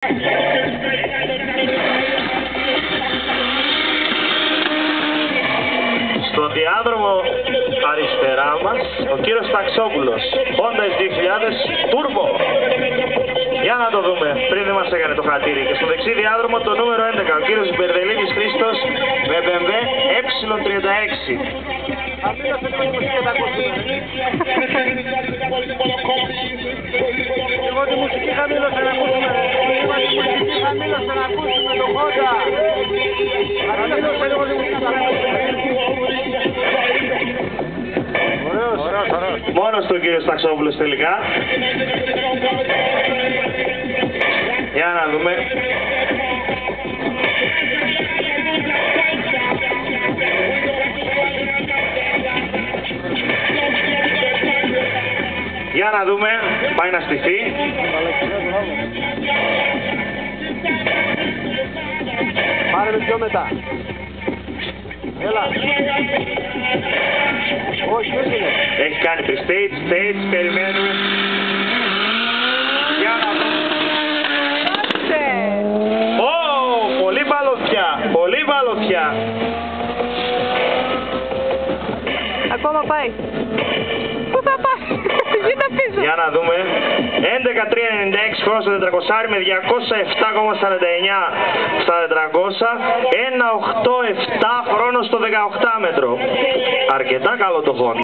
Στο διάδρομο αριστερά μας, ο κύριος Ταξόπουλος, Honda S2000 Turbo. Για να το δούμε, πριν δεν μας έκανε το χατήρι. Και στο δεξί διάδρομο το νούμερο 11, ο κύριος Μπερδελίδης Χρήστος με BMW E36. Εγώ τη μουσική χαμήλωσα να ακούσουμε. Εγώ τη μουσική χαμήλωσα να ακούσουμε το Honda. Χαμήλωσα λίγο τη μουσική να ακούσουμε. Ωραίος. Μόνος του ο κύριος Ταξόπουλος τελικά. Για να δούμε. Για να δούμε, πάει να στηθεί. Πάρε με πιο μετά. Έλα. Όχι, όχι είναι. Έχει κάνει pre-stage, stage, περιμένουμε. Για να δούμε. Πολύ μπαλωτιά, πολύ μπαλωτιά. Ακόμα πάει. Πού θα πάει? Γίνα πίσω. Για να δούμε. 11.396 χρόνο στο 400 με 207,49 στα 400. 1.87 χρόνο στο 18 μέτρο. Αρκετά καλό το Honda.